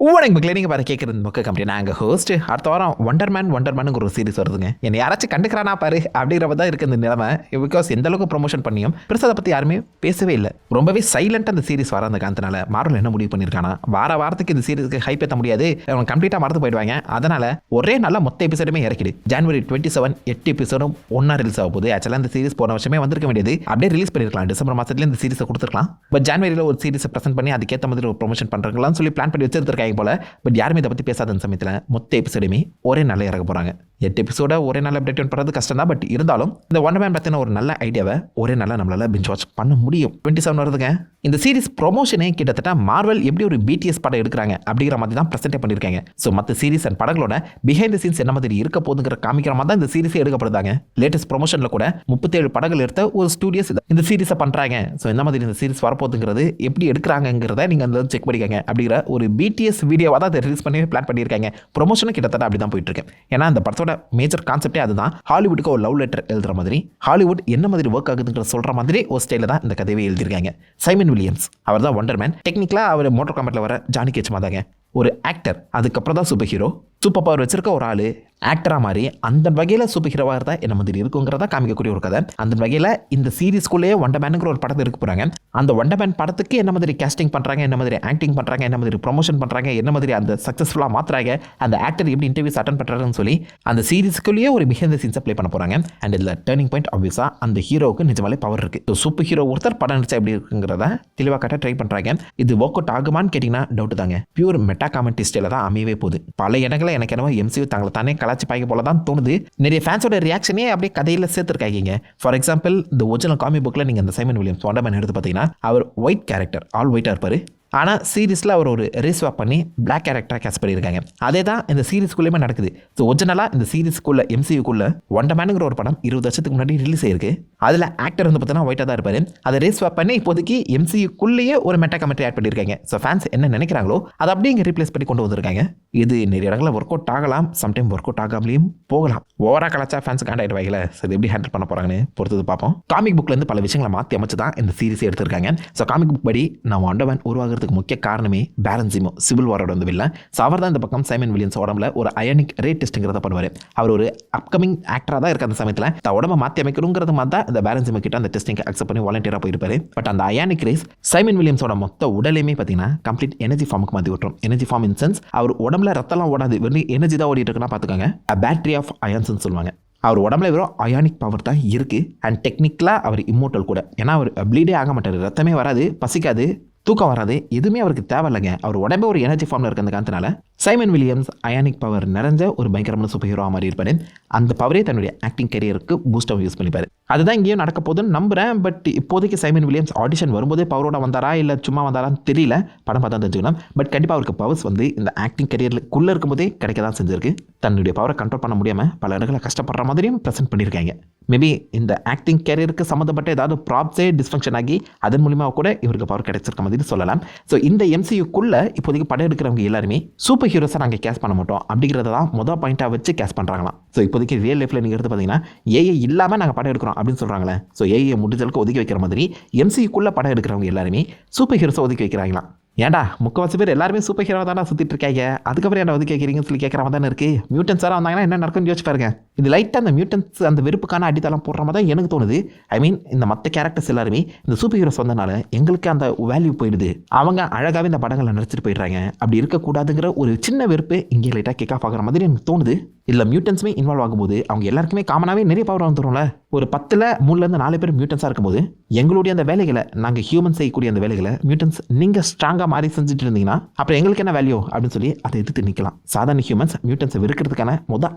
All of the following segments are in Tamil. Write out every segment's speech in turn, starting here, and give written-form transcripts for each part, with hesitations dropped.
வணக்கம் மக்களே, நீங்கள் பாரு கேட்குறது மொக்க கம்பெனி. நாங்கள் ஹோஸ்ட். அடுத்த வாரம் ஒண்டர்மேனுங்கிற ஒரு சீரிஸ் வருதுங்க. என்னை யாராச்சும் கண்டுக்கிறானா பாரு அப்படிங்கிற தான் இருக்குது இந்த நிலைமை. பிகாஸ் எந்த அளவுக்கு ப்ரொமோஷன் பண்ணியும் பெருசாக அதை பற்றி யாருமே பேசவே இல்லை. ரொம்பவே சைலண்டாக அந்த சீரிஸ் வர அந்த காரணத்தினால மார்வல் என்ன முடிவு பண்ணியிருக்கானா, வாரத்துக்கு இந்த சீரிஸ்க்கு ஹைப் ஏற்ற முடியாது, அவங்க கம்ப்ளீட்டாக மறந்து போயிடுவாங்க. அதனால் ஒரே நல்ல மொத்த எபிசோடுமே இறக்கிடு. January 27 8 எபிசோடும் ஒன்றா ரிலீஸ் ஆக போகுது. ஆக்சுவலாக இந்த சீரிஸ் போன வருஷமே வந்திருக்க வேண்டியது, அப்படியே ரிலீஸ் பண்ணியிருக்கலாம். டிசம்பர் மாதத்துல இந்த சீரிஸை கொடுத்துருக்கலாம். பட் ஜான்வரியில் ஒரு சீரிஸை ப்ரெசென்ட் பண்ணி அதுக்கேற்ற மாதிரி ஒரு ப்ரொமோஷன் பண்ணுறாங்களான்னு சொல்லி பிளான் பண்ணி வச்சிருக்காங்க போல. பட் யாருமே இதை பற்றி பேசாத சமயத்தில் மொத்த எபிசோடுமே ஒரே நாளில் இறக்க போகிறாங்க. 8 எபிசோட ஒரே நாளில் அப்டேட் பண்ணுறது கஷ்டம் தான். பட் இருந்தாலும் இந்த ஒண்டர்மேன் பற்றின ஒரு நல்ல ஐடியாவை ஒரே நாளில் நம்மளால் பிஞ்ச் வாட்ச் பண்ண முடியும். 27 வருதுங்க. இந்த சீரிஸ் ப்ரொமோஷனே கிட்டத்தட்ட மார்வல் எப்படி ஒரு BTS படம் எடுக்கிறாங்க அப்படிங்கிற மாதிரி தான் ப்ரெசென்ட் பண்ணியிருக்காங்க. ஸோ மற்ற சீரிஸ் அண்ட் படங்களோட பிஹைண்ட் த சீன்ஸ் என்ன மாதிரி இருக்க போதுங்கிற காமிக்கிற மாதிரி தான் இந்த சீரிஸே எடுக்கப்படுதாங்க. லேட்டஸ்ட் ப்ரொமோஷனில் கூட 37 படங்கள் எடுத்த ஒரு ஸ்டூடியோஸ் இந்த சீரிஸை பண்ணுறாங்க. ஸோ இந்த மாதிரி இந்த சீரிஸ் வரப்போகுதுங்கிறது எப்படி எடுக்கிறாங்கிறத நீங்கள் அந்த செக் பண்ணிக்கங்க அப்படிங்கிற ஒரு BTS வீடியோவாக தான் அதை ரிலீஸ் பண்ணி பிளான் பண்ணியிருக்காங்க. ப்ரொமோஷனும் கிட்டத்தட்ட அப்படி தான் போயிட்டு இருக்கு. ஏன்னா அந்த படத்தோட மேஜர் கான்செப்டே அதுதான். ஹாலிவுட்டுக்கு ஒரு லவ் லெட்டர் எழுதுற மாதிரி, ஹாலிவுட் என்ன மாதிரி ஒர்க் ஆகுதுங்கிற சொல்கிற மாதிரி ஒரு ஸ்டைலில் தான் இந்த கதையை எழுதியிருக்காங்க. சைமன் வில்லியம்ஸ் அவர் தான் ஒண்டர்மேன். டெக்னிக்கலாக அவர் மோட்டர் காம்பேட்டில் வர ஜானி கேச் மாதாங்க ஒரு ஆக்டர். அதுக்கப்புறம் தான் சூப்பர் ஹீரோ. சூப்பர் பவர் வச்சிருக்க ஒரு ஆள் ஆக்டராக மாதிரி அந்த வகையில் சூப்பர் ஹீரோவாக இருந்தால் என்ன மாதிரி இருக்குங்கிறத காமிக்கக்கூடிய ஒரு கதை. அந்த வகையில் இந்த சீரிஸ்குள்ளேயே ஒண்டர்மேனுங்கிற ஒரு படத்தை எடுக்க போகிறாங்க. அந்த ஒண்டர்மேன் படத்துக்கு என்ன மாதிரி கேஸ்டிங் பண்ணுறாங்க, என்ன மாதிரி ஆக்டிங் பண்ணுறாங்க, என்ன மாதிரி ப்ரொமோஷன் பண்ணுறாங்க, என்ன மாதிரி அந்த சக்ஸஸ்ஃபுல்லாக மாற்றுறாங்க, அந்த ஆக்டர் எப்படி இன்டர்வியூஸ் அட்டன் பண்ணுறாருன்னு சொல்லி அந்த சீரிஸ்க்குள்ளேயே ஒரு பிஹைண்ட் தி சீன்ஸை ப்ளே பண்ண போகிறாங்க. அண்ட் இதில் டர்னிங் பாயிண்ட் ஆப்வியஸாக அந்த ஹீரோவுக்கு நிஜமாலே பவர் இருக்குது. ஸோ சூப்பர் ஹீரோ ஒருத்தர் படம் நடிச்சா எப்படி இருக்குங்கிறத தெளிவாக காட்ட ட்ரை பண்ணுறாங்க. இது ஒர்க் அவுட் ஆகுமான்னு கேட்டிங்கன்னா டவுட் தாங்க. பியூர் மெட்டா காமெண்ட்ரி ஸ்டைலில் தான் அமையவே போகுது. பல இடங்களில் எனக்கு என்னவோ MCU தங்களை தானே கலாச்சி பாய்க்க போல தான் தோணுது. நிறைய ஃபேன்ஸோட ரியாக்ஷனே அப்படியே கதையில் சேர்த்துருக்காங்க. ஃபார் எக்ஸாம்பிள் இந்த ஒரிஜினல் காமிக் புக்கில் நீங்கள் இந்த சைமன் வில்லியம்ஸ் ஒண்டர்மேன் எடுத்து பார்த்தீங்கன்னா அவர் ஒயிட் கேரக்டர், ஆல் ஒயிட்டாக இருப்பார். ஆனால் சீரிஸில் அவர் ஒரு ரேஸ்வாப் பண்ணி பிளாக் கேரக்டராக கேஸ்ட் பண்ணியிருக்காங்க. அதே தான் இந்த சீரிஸ்குள்ளேயுமே நடக்குது. ஸோ ஒரிஜினலாக இந்த சீரிஸ்க்குள்ளே MCUக்குள்ளே ஒண்டர்மேனுங்கிற ஒரு படம் 20 வருஷத்துக்கு முன்னாடி ரிலீஸ் ஆயிருக்கு. அதில் ஆக்டர் வந்து பார்த்தீங்கன்னா ஒயிட்டாக தான் இருப்பார். அதை ரேஸ்வாப் பண்ணி இப்போதைக்கு MCUக்குள்ளேயே ஒரு மெட்டா கமெண்ட்ரி ஆட் பண்ணியிருக்காங்க. ஸோ ஃபேன்ஸ் என்ன நினைக்கிறாங்களோ அதை அப்படியே இங்கே ரீப்ளேஸ் பண்ணி கொண்டு வந்திருக்காங்க. இது நிறைய இடங்களில் ஒர்க் அவுட் ஆகலாம், சம்டைம் ஒர்க் அவுட் ஆகாமலையும் போகலாம். ஓவரா கலாச்சா ஃபேன்ஸ் காண்டாயிடுவாங்களே. ஸோ இது எப்படி ஹேண்டில் பண்ண போகிறாங்கன்னு பொறுத்தது பார்ப்போம். காமிக் புக்லேருந்து பல விஷயங்களை மாற்றி அமைச்சு தான் இந்த சீரிஸை எடுத்திருக்காங்க. ஸோ காமிக் புக் படி நான் ஒண்டர்மேன் உருவாகிறதுக்கு முக்கிய காரணமே பேரன் ஜீமோ, சிவில் வாரோட வந்து வில்ல. ஸோ அவர் தான் இந்த பக்கம் சைமன் வில்லியம்ஸ் உடம்புல ஒரு அயானிக் ரே டெஸ்ட்டுங்கிறத பண்ணுவார். அவர் ஒரு அப்கமிங் ஆக்டராக தான் இருக்க அந்த சமயத்தில் தான் உடம்பை மாற்றி அமைக்கணுங்கிறது மாதிரி தான் இந்த பேரன் ஜீமோ கிட்ட அந்த டெஸ்டிங் அக்செப்ட் பண்ணி வாலண்டியராக போயிருப்பாரு. பட் அந்த அயானிக் ரேஸ் சைமன் வில்லியம்ஸோட மொத்த உடலையுமே பார்த்தீங்கன்னா கம்ப்ளீட் எனர்ஜி ஃபார்முக்கு மாற்றி விட்டுரும். எனர்ஜி ஃபார்ம் இன் சென்ஸ் அவர் உடம்புல ரத்தம்லாம் ஓடாது, வெறும் எனர்ஜி தான் ஓடிட்டு இருக்குன்னா பார்த்துக்கோங்க. பேட்டரி ஆஃப் அயான்ஸ்ன்னு சொல்லுவாங்க. அவர் உடம்புல வெறும் அயானிக் பவர் தான் இருக்குது. அண்ட் டெக்னிக்கலாக அவர் இம்மோட்டல் கூட. ஏன்னா அவர் ப்ளீடே ஆக மாட்டார், ரத்தமே வராது, பசிக்காது, தூக்கம் வராது, எதுவுமே அவருக்கு தேவையில்லைங்க. அவர் உடம்பே ஒரு எனர்ஜி ஃபார்மில் இருக்க அந்த காரணத்தினால சைமன் வில்லியம்ஸ் அயானிக் பவர் நிறைஞ்ச ஒரு பயங்கரமான சூப்பர் ஹீரோவாக மாதிரி இருப்பார். அந்த பவரே தன்னுடைய ஆக்டிங் கரியருக்கு பூஸ்டாக யூஸ் பண்ணிப்பார். அதுதான் இங்கேயும் நடக்க போகுதுன்னு நம்புகிறேன். பட் இப்போதைக்கு சைமன் வில்லியம்ஸ் ஆடிஷன் வரும்போதே பவரோட வந்தாரா இல்லை சும்மா வந்தாரான்னு தெரியல. படம் பார்த்தா தெரிஞ்சுக்கணும். பட் கண்டிப்பாக அவருக்கு பவர்ஸ் வந்து இந்த ஆக்டிங் கரியருக்குள்ளே இருக்கும்போதே கிடைக்க தான் செஞ்சிருக்கு. தன்னுடைய பவரை கண்ட்ரோல் பண்ண முடியாமல் பல இடங்களில் கஷ்டப்படுற மாதிரியும் ப்ரெசென்ட் பண்ணியிருக்காங்க. மேபி இந்த ஆக்டிங் கேரியருக்கு சம்மந்தப்பட்ட ஏதாவது ப்ராப்ஸே டிஸ்ஃபங்க்ஷன் ஆகி அதன் மூலியமாக கூட இவருக்கு பவர் கிடைச்சிருக்க மாதிரி சொல்லலாம். ஸோ இந்த MCUக்குள்ளே இப்போதைக்கு படம் எடுக்கிறவங்க எல்லாருமே சூப்பர் ஹீரோஸை நாங்கள் கேஸ் பண்ண மாட்டோம் அப்படிங்கிறத தான் மொதல் பாயிண்ட்டாக வச்சு கேஸ் பண்ணுறாங்களாம். ஸோ இப்போதைக்கு ரியல் லைஃப்பில் நீங்கள் எடுத்து பார்த்தீங்கன்னா AI இல்லாமல் நாங்கள் படம் எடுக்கிறோம் அப்படின்னு சொல்கிறாங்களே. ஸோ AI முடிஞ்சளவுக்கு ஒதுக்கி வைக்கிற மாதிரி MCUக்குள்ளே படம் எடுக்கிறவங்க எல்லாருமே சூப்பர் ஹீரோஸை ஒதுக்கி வைக்கிறாங்களாம். ஏன்டா முக்கால்வாசி பேர் எல்லாருமே சூப்பர் ஹீரோ தானே சுற்றிட்டு இருக்காங்க, அதுக்கப்புறம் என்ன ஒதுக்கி வைக்கிறீங்கன்னு சொல்லி கேட்குற மாதிரி தானே இருக்குது. மியூட்டன்ஸ் வேறு வந்தாங்கன்னா என்ன நடக்கும்னு யோசிச்சு பாருங்க. இது லைட்டாக அந்த மியூட்டன்ஸ் அந்த வெறுப்புக்கான அடித்தளம் போடுற மாதிரி தான் எனக்கு தோணுது. ஐ மீன் இந்த மற்ற கேரக்டர்ஸ் எல்லாருமே இந்த சூப்பர் ஹீரோஸ் வந்தனால எங்களுக்கு அந்த வேல்யூ போயிடுது, அவங்க அழகாகவே இந்த படங்களை நடிச்சிட்டு போயிடுறாங்க, அப்படி இருக்கக்கூடாதுங்கிற ஒரு சின்ன வெறுப்பு இங்கே லைட்டாக கேக் ஆஃப் ஆகிற மாதிரி எனக்கு தோணுது. இல்லை மியூட்டன்ஸுமே இன்வால்வ் ஆகும்போது அவங்க எல்லாருக்குமே காமனாகவே நிறைய பவர் வந்துடும்ல. ஒரு 10ல் 3லேருந்து 4 பேர் மியூட்டன்ஸாக இருக்கும்போது எங்களுடைய அந்த வேலைகளை நாங்கள் ஹியூமன் செய்யக்கூடிய அந்த வேலைகளை மியூட்டன்ஸ் நீங்கள் ஸ்ட்ராங்காக மாறி செஞ்சுட்டு இருந்தீங்கன்னா அப்புறம் எங்களுக்கு என்ன வேல்யூ அப்படின்னு சொல்லி அதை எதிர்த்து நிற்கலாம். சாதாரண ஹியூமன்ஸ் மியூட்டன்ஸை வெறுக்கிறதுக்கான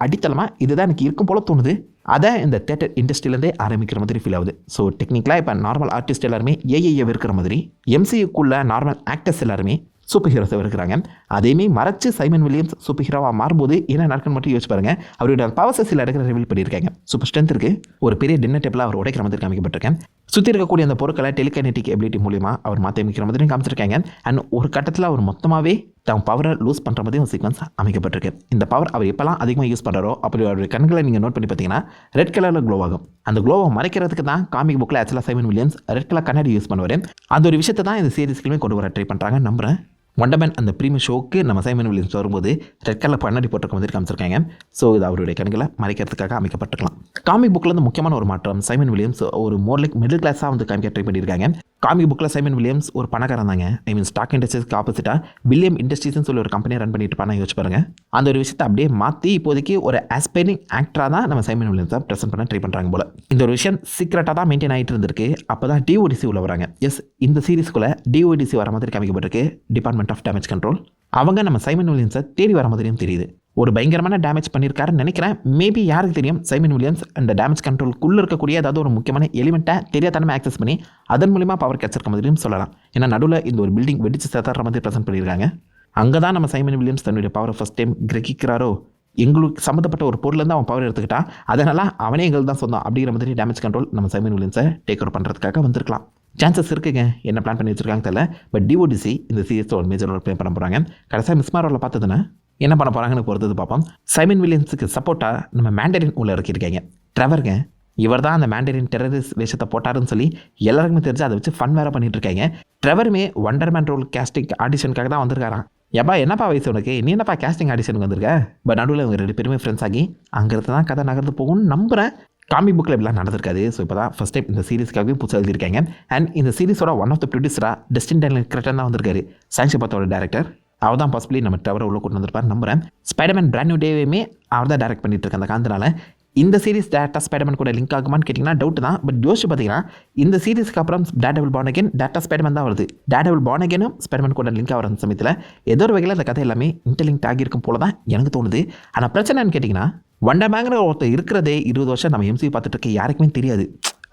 அடித்தளமாக இதுதான் எனக்கு இருக்கும் போல தோணுது. அதை இந்த தேட்டர் இண்டஸ்ட்ரியிலேருந்தே ஆரம்பிக்கிற மாதிரி ஃபீல் ஆகுது. ஸோ டெக்னிக்கலாக இப்போ நார்மல் ஆர்டிஸ்ட் எல்லாருமே AI வெறுக்கிற மாதிரி MCUக்குள்ள நார்மல் ஆக்டர்ஸ் எல்லாருமே சூப்பர் ஹீரோஸை இருக்கிறாங்க. அதையுமே மறைச்சு சைமன் வில்லியம்ஸ் சூப்பர் ஹீரோவாக மாறும்போது என்ன நடக்குன்னு மட்டும் யோசிச்சு பாருங்க. அவருடைய பவர்ஸை சில இடத்துல ரிவீல் பண்ணியிருக்காங்க. சூப்பர் ஸ்ட்ரென்த் இருக்குது, ஒரு பெரிய டின்னர் டேபிள் அவர் உடைக்கிற மாதிரி காமிக்கப்பட்டிருக்கேன். சுற்றி இருக்கக்கூடிய அந்த பொருட்களை டெலிகைனெட்டிக் எபிலிட்டி மூலிமா அவர் மாற்றி அமைக்கிற மாதிரி காமிச்சிருக்காங்க. அண்ட் ஒரு கட்டத்தில் அவர் மொத்தமாகவே தான் பவரை லூஸ் பண்ணுற மாதிரி ஒரு சீக்வன்ஸ் அமைக்கப்பட்டிருக்கு. இந்த பவர் அவர் எப்போல்லாம் அதிகமாக யூஸ் பண்ணுறாரோ அப்படி அவருடைய கண்களை நீங்கள் நோட் பண்ணி பார்த்தீங்கன்னா ரெட் கலரில் க்ளோ ஆகும். அந்த க்ளோவை மறைக்கிறதுக்கு தான் காமிக் புக்கில் ஆக்சுவலாக சைமன் வில்லியம்ஸ் ரெட் கலர் கண்ணாடி யூஸ் பண்ணுவார். அந்த ஒரு விஷயத்தை தான் இந்த சீரிஸ்க்குமே கொண்டு வர ட்ரை பண்ணுறாங்க நம்புகிறேன். வண்டர்மேன் அந்த ப்ரீமியம் ஷோக்கு நம்ம சைமன் வில்லியம்ஸ் வரும்போது ரெட் கலர் கண்ணாடி போட்டிருக்க மாதிரி காமிச்சிருக்காங்க. ஸோ இது அவருடைய கண்களை மறைக்கிறதுக்காக அமைக்கப்பட்டிருக்கலாம். காமிக் புக்கில் வந்து முக்கியமான ஒரு மாற்றம், சைமன் வில்லியம்ஸ் ஒரு மோர் லைக் மிடில் கிளாஸாக வந்து காமிக்க ட்ரை பண்ணியிருக்காங்க. காமிக் புக்கில் சைமன் வில்லியம்ஸ் ஒரு பணக்காரன் தாங்க. ஐ மீன் ஸ்டாக் இண்டஸ்ட்ரீஸ்க்கு ஆப்போசிட்டாக வில்லியம் இண்டஸ்ட்ரீஸ்னு சொல்லி ஒரு கம்பெனியை ரன் பண்ணிட்டு இருப்பாங்க. யோசிச்சு பாருங்க. அந்த ஒரு விஷயத்தை அப்படியே மாற்றி இப்போதைக்கு ஒரு ஆஸ்பைரிங் ஆக்டராக தான் நம்ம சைமன் வில்லியம்ஸை ப்ரெசென்ட் பண்ண ட்ரை பண்ணுறாங்க போல. இந்த ஒரு விஷயம் சீக்ரெட்டாக தான் மெயின்டைன் ஆகிட்டு இருந்திருக்கு. அப்போ தான் டிஓடிசி உள்ள வராங்க. எஸ், இந்த சீரிஸ்குள்ளே டிஓடிசி வர மாதிரி காமிக்கப்பட்டிருக்கு, டிபார்ட்மெண்ட் ஆஃப் டேமேஜ் கண்ட்ரோல். அவங்க நம்ம சைமன் வில்லியம்ஸை தேடி வர மாதிரியும் தெரியுது. ஒரு பயங்கரமான டேமேஜ் பண்ணியிருக்காருன்னு நினைக்கிறேன். மேபி யாருக்கு தெரியும், சைமன் வில்லியம்ஸ் அந்த டேமேஜ் கண்ட்ரோலுக்குள்ளே இருக்கக்கூடிய ஏதாவது ஒரு முக்கியமான எலிமெண்ட்டை தெரியாதனமே ஆக்சஸ் பண்ணி அதன் மூலிமா பவர் கிடச்சிருக்க மாதிரியும் சொல்லலாம். ஏன்னா நடுவில் இந்த ஒரு பில்டிங் வெடிச்சு சேதார மாதிரி ப்ரெசென்ட் பண்ணியிருக்காங்க. அங்கே தான் நம்ம சைமன் வில்லியம்ஸ் தன்னுடைய பவரை ஃபஸ்ட் டைம் கிரகிக்கிறாரோ. எங்களுக்கு சம்மந்தப்பட்ட ஒரு பொருள்லேருந்து அவன் பவர் எடுத்துக்கிட்டா அதனால் அவனே எங்களுக்கு தான் சொந்தம் அப்படிங்கிற மாதிரி டேமேஜ் கண்ட்ரோல் நம்ம சைமன் வில்லியம்ஸை டேக் ஓவர் பண்ணுறதுக்காக வந்திருக்கலாம். சான்சஸ் இருக்குங்க. என்ன பிளான் பண்ணி வச்சிருக்காங்க தெரியல. பட் டிஓடிசி இந்த சீரியஸில் ஒரு மேஜர் ரோல் ப்ளே பண்ண போகிறாங்க. கடைசியாக மிஸ் மாரோவில் பார்த்ததுன்னா என்ன பண்ண போகிறாங்கன்னு பொறுத்தது பார்ப்போம். சைமன் வில்லியம்ஸுக்கு சப்போர்ட்டாக நம்ம மேண்டரின் உள்ள இறக்கியிருக்காங்க. ட்ரெவருங்க, இவர் தான் அந்த மேண்டரின் டெரரிஸ்ட் வேஷத்தை போட்டாருன்னு சொல்லி எல்லாருக்குமே தெரிஞ்சு அதை வச்சு ஃபன் வேறு பண்ணிட்டு இருக்காங்க. ட்ரெவருமே வண்டர்மேன் ரோல் கேஸ்டிங் ஆடிஷனுக்காக தான் வந்திருக்காராம். எப்பா என்னப்பா வயசு உனக்கு, நீ என்னப்பா கேஸ்டிங் ஆடிஷனுக்கு வந்திருக்க? பட் நடுவில் இவங்க 2 பேருமே ஃப்ரெண்ட்ஸ் ஆகி அங்கிருந்து தான் கதை நகர்ந்து போகும்னு நம்புகிறேன். காமிக் புக்கில் இப்படிலாம் நடந்திருக்காது. ஸோ இப்போ தான் ஃபஸ்ட் டைம் இந்த சீரிஸ்க்காகவே புதுசாக எழுதியிருக்காங்க. அண்ட் இந்த சீரிஸோட ஒன் ஆஃப் த ப்ரொடியூசராக டெஸ்டின் டேனியல் கிரெட்டன் தான் வந்திருக்காரு. சாங்ஷிபாத்தோட டேரக்டர். அவர் தான் பாசிபிளி நம்ம டவரை உள்ள கொண்டு வந்திருப்பார் நம்புகிறேன். ஸ்பைடர்மேன் பிராண்ட் நியூ டேவையுமே அவர் தான் டேரக்ட் பண்ணிட்டு இருக்க அந்த காரணத்தினால இந்த சீரிஸ் டேரக்டாக ஸ்பைடர்மேன் கூட லிங்க் ஆகுமான்னு கேட்டிங்கன்னா டவுட் தான். பட் யோசிச்சு பார்த்தீங்கன்னா இந்த சீரிஸ்க்கு அப்புறம் டேர்டெவில் பார்ன் அகைன் டேரக்டாக ஸ்பைடர்மேன் தான் வருது. டேர்டெவில் பார்ன் அகைனும் ஸ்பைடர்மேன் கூட லிங்க் ஆகிற சமயத்தில் ஏதோ ஒரு வகையில் அந்த கதை எல்லாமே இன்டர்லிங்க் ஆகியிருக்கும் போல தான் எனக்கு தோணுது. ஆனால் பிரச்சனைன்னு கேட்டிங்கன்னா வண்டர்மேங்கிற ஒருத்தர் இருக்கிறதே 20 வருஷம் நம்ம எம்சியூ பார்த்துட்டு இருக்க யாருக்குமே தெரியாது.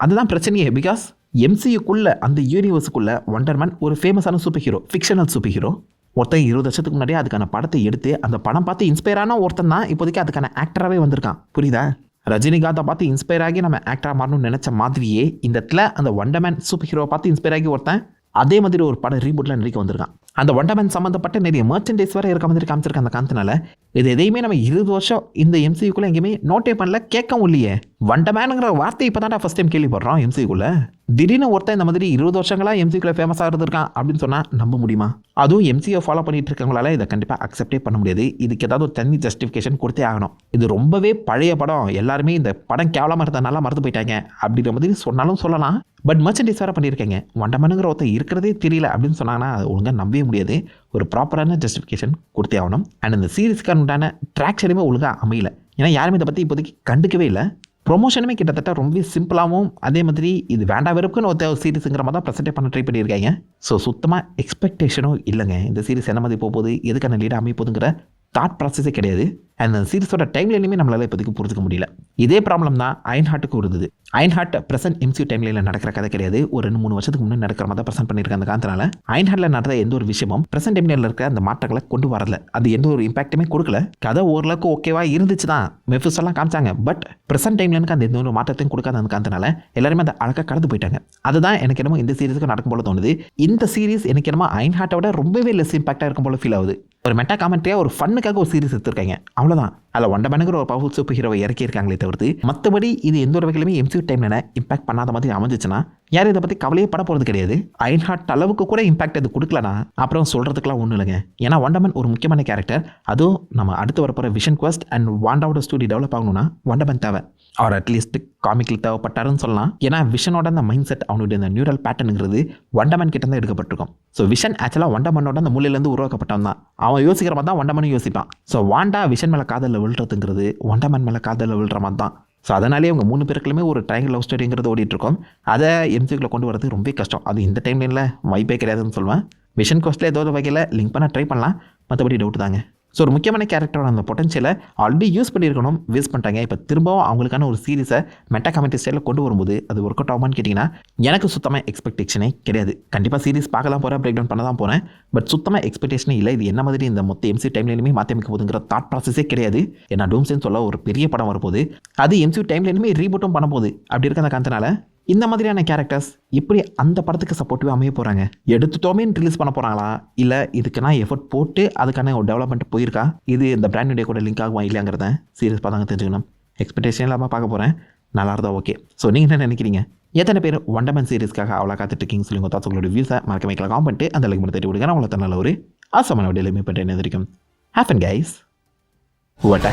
அதுதான் பிரச்சனையே. பிகாஸ் எம்சியூக்குள்ளே அந்த யூனிவர்ஸுக்குள்ளே வண்டர்மேன் ஒரு ஃபேமஸான super hero, fictional super hero. ஒருத்தன் 20 வருஷத்துக்கு முன்னாடியே அதுக்கான படத்தை எடுத்து அந்த படம் பார்த்து இன்ஸ்பயரான ஒருத்தன் தான் இப்போதைக்கு அதுக்கான ஆக்டராகவே வந்திருக்கான். புரியுதா? ரஜினிகாந்தை பார்த்து இன்ஸ்பயர் ஆகி நம்ம ஆக்டராக மாறணும்னு நினச்ச மாதிரியே இந்த இடத்துல அந்த வண்டர்மேன் சூப்பர் ஹீரோவை பார்த்து இன்ஸ்பயர் ஆகி ஒருத்தன் அதே மாதிரி ஒரு படம் ரீபூட்டில் நடிக்க வந்திருக்கான். அந்த வண்டர்மேன் சம்மந்தப்பட்ட நிறைய மர்ச்சன்டைஸ் வேறு இருக்க மாதிரி காமிச்சிருக்காங்க அந்த காரணத்தினால இது எதையுமே நம்ம 20 வருஷம் இந்த எம்சியூக்குள்ளே எங்கேயுமே நோட்டே பண்ணல, கேட்கவும் இல்லையே. வண்டர்மேனுங்கிற வார்த்தை இப்போ தான் ஃபஸ்ட் டைம் கேள்விப்படுறோம் எம்சியூக்குள்ளே. திடீர்னு ஒருத்தன் இந்த மாதிரி 20 வருஷங்களாக எம்சியூக்குள்ளே ஃபேமஸாக இருந்திருக்கான் அப்படின்னு சொன்னால் நம்ப முடியுமா? அதுவும் எம்சியை ஃபாலோ பண்ணிட்டு இருக்கவங்களால இதை கண்டிப்பாக அக்செப்டே பண்ண முடியாது. இதுக்கு ஏதாவது ஒரு தனி ஜஸ்டிஃபிகேஷன் கொடுத்தே ஆகணும். இது ரொம்பவே பழைய படம், எல்லாருமே இந்த படம் கேவலமாக இருந்ததுனால மறந்து போயிட்டாங்க அப்படின்ற மாதிரி சொன்னாலும் சொல்லலாம். பட் மர்ச்சன்டைஸ் வேறு பண்ணியிருக்கேங்க. வண்டர்மேனுங்கிற ஒருத்தர் இருக்கிறதே தெரியல அப்படின்னு சொன்னாங்கன்னா அது ஒழுங்காக நம்பவே முடியாது. ஒரு ப்ராப்பரான ஜஸ்டிஃபிகேஷன் கொடுத்தே ஆகணும். அண்ட் இந்த சீரிஸ்க்கான உண்டான ட்ராக்ஷனுமே ஒழுங்காக அமையல. ஏன்னா யாருமே இதை பற்றி இப்போதைக்கு கண்டுக்கவே இல்லை. ப்ரொமோஷனுமே கிட்டத்தட்ட ரொம்ப சிம்பிளாகவும் அதே மாதிரி இது வேண்டாம் வெறுப்புன்னு ஒரு சீரிஸுங்கிற மாதிரி தான் ப்ரெசென்ட் பண்ண ட்ரை பண்ணியிருக்காங்க. ஸோ சுத்தமாக எக்ஸ்பெக்டேஷனும் இல்லைங்க. இந்த சீரிஸ் என்ன மாதிரி போகுது, எதுக்கான லீடாக அமைப்போதுங்கிற தாட் ப்ராசஸே கிடையாது. அந்த சீரிஸோட டைம்லைனுமே நம்மளால் இப்போதைக்கு புரிஞ்சுக்க முடியல. இதே ப்ராப்ளம் தான் அயன் ஹார்ட்டுக்கு இருந்தது. அயன் ஹார்ட் ப்ரெசென்ட் எம்சியூ டைம்லைனில் நடக்கிற கதை கிடையாது. ஒரு 2-3 வருஷத்துக்கு முன்னாடி நடக்கிற மாதிரி தான் ப்ரெசென்ட் பண்ணியிருக்காங்க. அந்த காரணத்தினால அயன் ஹார்ட்டில் நடந்த எந்த ஒரு விஷயமும் ப்ரெசென்ட் டைம்லைனில் இருக்கிற அந்த மாற்றங்களை கொண்டு வரல. அது எந்த ஒரு இம்பாக்ட்டுமே கொடுக்கல. கதை ஓரளவுக்கு ஓகேவா இருந்துச்சு தான், மெஃபிஸ் எல்லாம் காமிச்சாங்க. பட் ப்ரெசென்ட் டைம்லைனுக்கு அந்த எந்த ஒரு மாற்றத்தையும் கொடுக்காத அந்த காரணத்தினால எல்லாருமே அந்த அழகாக கடந்து போயிட்டாங்க. அதுதான் எனக்கு என்னமோ இந்த சீரிஸுக்கு நடக்கும் போல தோணுது. இந்த சீரிஸ் எனக்கு என்னமோ அயன் ஹார்ட்டை விட ரொம்பவே லெஸ் இம்பாக்டாக இருக்கும் போல ஃபீல் ஆகுது. ஒரு மெட்டா காமெண்ட்ரியாக ஒரு ஃபன்னுக்காக ஒரு சீரிஸ் எடுத்துருக்காங்க, அவ்வளோதான். அதில் வண்டர்மேனுங்கிற ஒரு பவர்ஃபுல் சூப்பர் ஹீரோவை இறக்கியிருக்காங்களே தவிர்த்து மற்றபடி இது எந்த ஒரு வகையிலுமே எம்சியூ டைமில் இம்பாக்ட் பண்ணாத மாதிரி அமைஞ்சிச்சுன்னா யாரும் இதை பற்றி கவலையே பட போகிறது கிடையாது. அயன் ஹார்ட் அளவுக்கு கூட இம்பாக்ட் அது கொடுக்கலனா அப்புறம் சொல்கிறதுக்குலாம் ஒன்றும் இல்லைங்க. ஏன்னா வண்டர்மேன் ஒரு முக்கியமான கேரக்டர். அதுவும் நம்ம அடுத்து வரப்போகிற விஷன் குவெஸ்ட் அண்ட் வாண்டாவோட ஸ்டோரி டெவலப் ஆகணும்னா வண்டர்மேன் தேவை. அவர் அட்லீஸ்ட் காமிக்கில் தேவைப்பட்டாருன்னு சொல்லலாம். ஏன்னா விஷனோட அந்த மைண்ட் செட், அவனுடைய அந்த நியூரல் பேட்டர்னுங்கிறது வண்டர்மேன் கிட்ட தான் எடுக்கப்பட்டிருக்கும். ஸோ விஷன் ஆக்சுவலாக வண்டர்மேனோட அந்த மூலையிலேருந்து உருவாக்கப்பட்டவன் தான். அவன் யோசிக்கிற மாதிரி தான் வண்டர்மேனும் யோசிப்பான். ஸோ வாண்டா விஷன் மேலே காதலில் விழுறதுங்கிறது வண்டர்மேன் மேலே காதலில் விழுற மாதிரி தான். ஸோ அதனாலே அவங்க 3 பேருக்குமே ஒரு ட்ரையாங்கிள் லவ் ஸ்டோரிங்கிறது ஓடிட்டுருக்கோம். அதை எம்சிக்குள்ளே கொண்டு வரது ரொம்ப கஷ்டம். அது இந்த டைம்லைனில் வாய்ப்பே கிடையாதுன்னு சொல்லுவேன். விஷன் கோஸ்ட்டில் ஏதோ ஒரு வகையில் லிங்க் பண்ண ட்ரை பண்ணலாம், மற்றபடி டவுட் தாங்க. ஸோ ஒரு முக்கியமான கேரக்டரோட அந்த பொட்டன்ஷியலை ஆல்ரெடி யூஸ் பண்ணியிருக்கணும், வேஸ்ட் பண்ணிட்டாங்க. இப்போ திரும்பவும் அவங்களுக்கான ஒரு சீரிஸை மெட்டா காமெடி ஸ்டைலில் கொண்டு வரும்போது அது ஒர்க் அவுட் ஆகுமான்னு கேட்டிங்கன்னா எனக்கு சுத்தமாக எக்ஸ்பெக்டேஷனே கிடையாது. கண்டிப்பாக சீரிஸ் பார்க்க தான் போகிறேன், பிரேக் டவுன் பண்ண தான் போகிறேன். பட் சுத்தமாக எக்ஸ்பெக்டேஷனே இல்லை. இது என்ன மாதிரி இந்த மொத்த எம்சியூ டைம்லைனுமே மாற்றி அமைக்க போகுதுங்கிற தாட் ப்ராசஸே கிடையாது. ஏன்னா டூம்ஸ்ன்னு சொல்ல ஒரு பெரிய படம் வரப்போகுது, அது எம்சியூ டைம்லைனுமே ரீபூட்டும் பண்ண போகுது. அப்படி இருக்க அந்த காரணத்தினால இந்த மாதிரியான கேரக்டர்ஸ் எப்படி அந்த படத்துக்கு சப்போர்ட்டிவாக அமைய போகிறாங்க? எடுத்துட்டோமே ரிலீஸ் பண்ண போகிறாங்களா, இல்லை இதுக்கு நான் எஃபர்ட் போட்டு அதுக்கான ஒரு டெவலப்மெண்ட் போயிருக்கா? இது இந்த பிராண்ட் டே கூட லிங்க் ஆகுமா இல்லையாங்கிறத சீரியஸ் பார்த்தாங்க தெரிஞ்சுக்கணும். எக்ஸ்பெக்டேஷன் இல்லாமல் பார்க்க போகிறேன், நல்லா இருந்தால் ஓகே. ஸோ நீங்கள் என்ன நினைக்கிறீங்க? எத்தனை பேர் வண்டர்மேன் சீரிஸ்க்காக அவ்வளோ காத்துட்ருக்கீங்க சொல்லுங்க. உங்களோட வியூஸை மறக்க வைக்கலாம், காமெண்ட் அந்த லைக் பண்ணி தட்டி விடுங்க. நான் உங்களை நல்ல ஒரு ஆசமான வீடியோவில் மீட் பண்ணுறேன். வரைக்கும் ஹேப்பன் கைஸ். ஓட்டா.